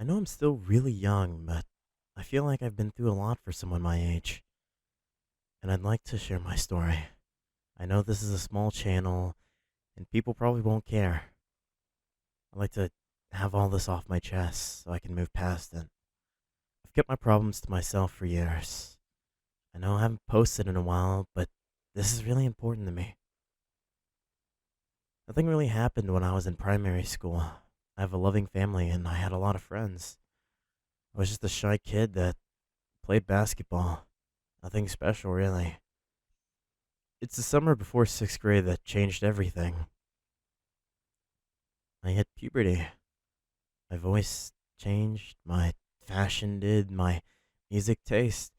I know I'm still really young, but I feel like I've been through a lot for someone my age, and I'd like to share my story. I know this is a small channel, and people probably won't care. I'd like to have all this off my chest so I can move past it. I've kept my problems to myself for years. I know I haven't posted in a while, but this is really important to me. Nothing really happened when I was in primary school. I have a loving family, and I had a lot of friends. I was just a shy kid that played basketball. Nothing special, really. It's the summer before sixth grade that changed everything. I hit puberty. My voice changed, my fashion did, my music taste.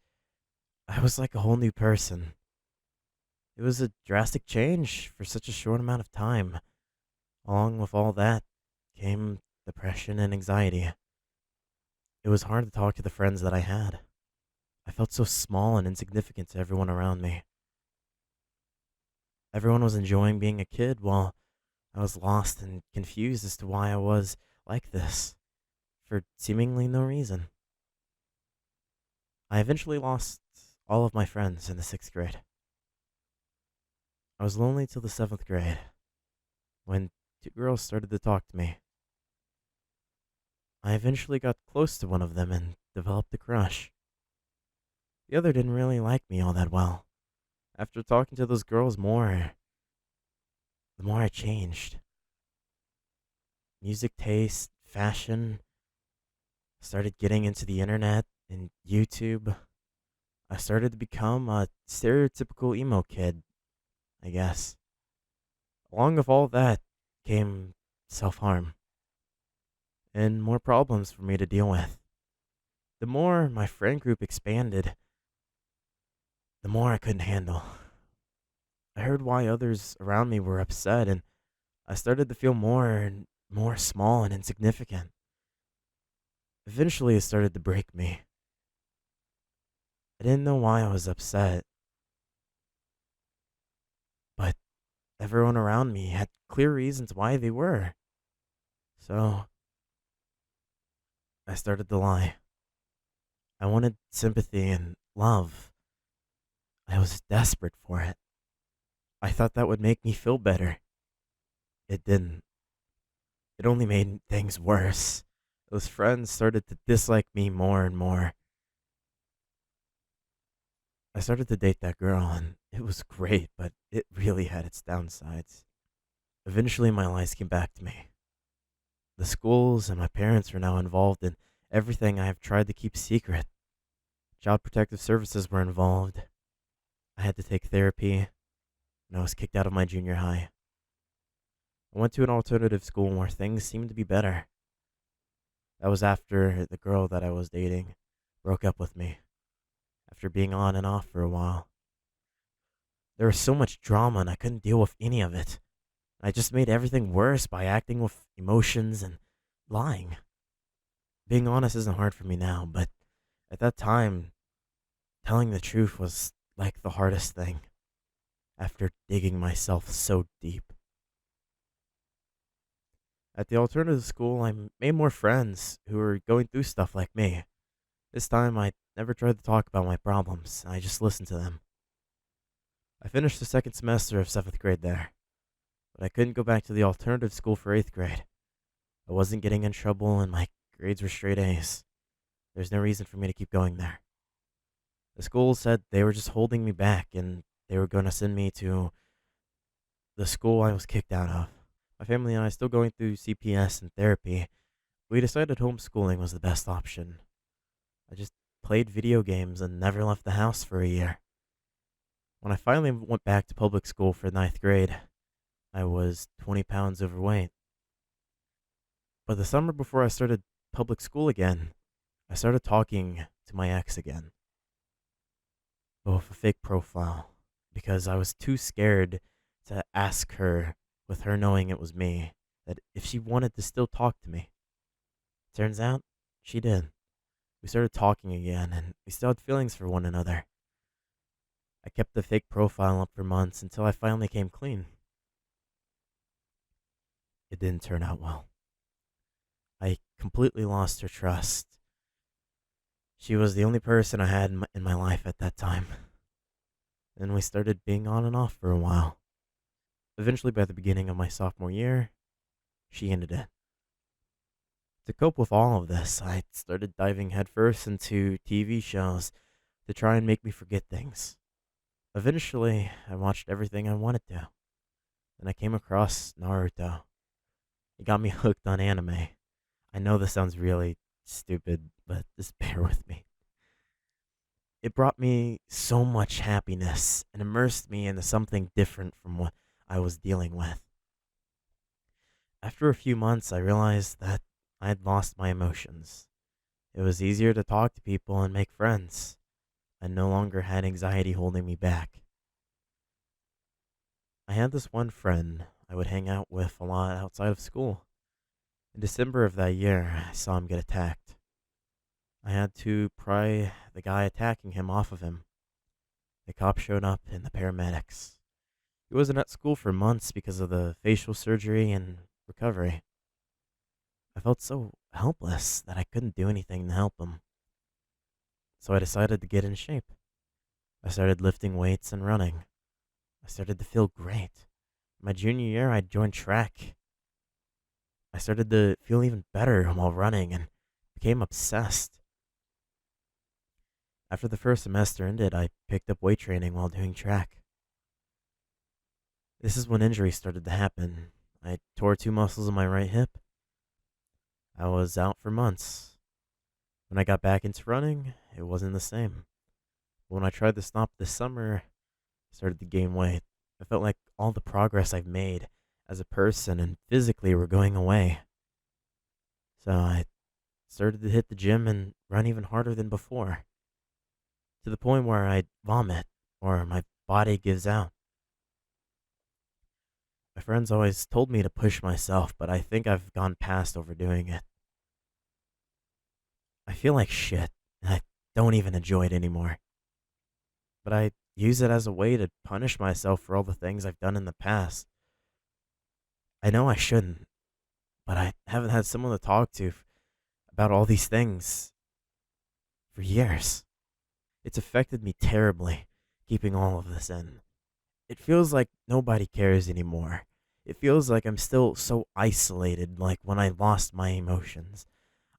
I was like a whole new person. It was a drastic change for such a short amount of time. Along with all that came depression and anxiety. It was hard to talk to the friends that I had. I felt so small and insignificant to everyone around me. Everyone was enjoying being a kid while I was lost and confused as to why I was like this, for seemingly no reason. I eventually lost all of my friends in the sixth grade. I was lonely till the seventh grade, when two girls started to talk to me. I eventually got close to one of them and developed a crush. The other didn't really like me all that well. After talking to those girls more, the more I changed. Music taste, fashion, started getting into the internet and YouTube. I started to become a stereotypical emo kid, I guess. Along with all that came self harm and more problems for me to deal with. The more my friend group expanded, the more I couldn't handle. I heard why others around me were upset, and I started to feel more and more small and insignificant. Eventually, it started to break me. I didn't know why I was upset, but everyone around me had clear reasons why they were. So I started to lie. I wanted sympathy and love. I was desperate for it. I thought that would make me feel better. It didn't. It only made things worse. Those friends started to dislike me more and more. I started to date that girl, and it was great, but it really had its downsides. Eventually, my lies came back to me. The schools and my parents are now involved in everything I have tried to keep secret. Child Protective Services were involved. I had to take therapy, and I was kicked out of my junior high. I went to an alternative school where things seemed to be better. That was after the girl that I was dating broke up with me, after being on and off for a while. There was so much drama, and I couldn't deal with any of it. I just made everything worse by acting with emotions and lying. Being honest isn't hard for me now, but at that time, telling the truth was like the hardest thing after digging myself so deep. At the alternative school, I made more friends who were going through stuff like me. This time, I never tried to talk about my problems, I just listened to them. I finished the second semester of seventh grade there, but I couldn't go back to the alternative school for eighth grade. I wasn't getting in trouble, and my grades were straight A's. There's no reason for me to keep going there. The school said they were just holding me back, and they were going to send me to the school I was kicked out of. My family and I, still going through CPS and therapy, we decided homeschooling was the best option. I just played video games and never left the house for a year. When I finally went back to public school for ninth grade, I was 20 pounds overweight. But the summer before I started public school again, I started talking to my ex again, but with a fake profile, because I was too scared to ask her, with her knowing it was me, that if she wanted to still talk to me. Turns out, she did. We started talking again, and we still had feelings for one another. I kept the fake profile up for months until I finally came clean. It didn't turn out well. I completely lost her trust. She was the only person I had in my life at that time. And we started being on and off for a while. Eventually, by the beginning of my sophomore year, she ended it. To cope with all of this, I started diving headfirst into TV shows to try and make me forget things. Eventually, I watched everything I wanted to, and I came across Naruto. It got me hooked on anime. I know this sounds really stupid, but just bear with me. It brought me so much happiness and immersed me into something different from what I was dealing with. After a few months, I realized that I had lost my emotions. It was easier to talk to people and make friends. I no longer had anxiety holding me back. I had this one friend I would hang out with a lot outside of school. In December of that year, I saw him get attacked. I had to pry the guy attacking him off of him. The cops showed up and the paramedics. He wasn't at school for months because of the facial surgery and recovery. I felt so helpless that I couldn't do anything to help him. So I decided to get in shape. I started lifting weights and running. I started to feel great. My junior year, I joined track. I started to feel even better while running and became obsessed. After the first semester ended, I picked up weight training while doing track. This is when injuries started to happen. I tore two muscles in my right hip. I was out for months. When I got back into running, it wasn't the same. But when I tried to stop this summer, I started to gain weight. I felt like all the progress I've made as a person and physically were going away. So I started to hit the gym and run even harder than before, to the point where I'd vomit or my body gives out. My friends always told me to push myself, but I think I've gone past overdoing it. I feel like shit, and I don't even enjoy it anymore. But I use it as a way to punish myself for all the things I've done in the past. I know I shouldn't, but I haven't had someone to talk to about all these things for years. It's affected me terribly, keeping all of this in. It feels like nobody cares anymore. It feels like I'm still so isolated, like when I lost my emotions.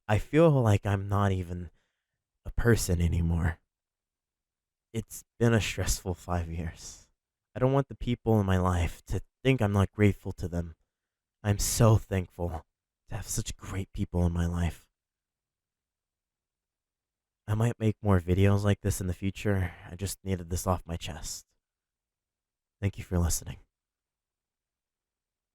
I feel like I'm not even a person anymore. It's been a stressful 5 years. I don't want the people in my life to think I'm not grateful to them. I'm so thankful to have such great people in my life. I might make more videos like this in the future. I just needed this off my chest. Thank you for listening.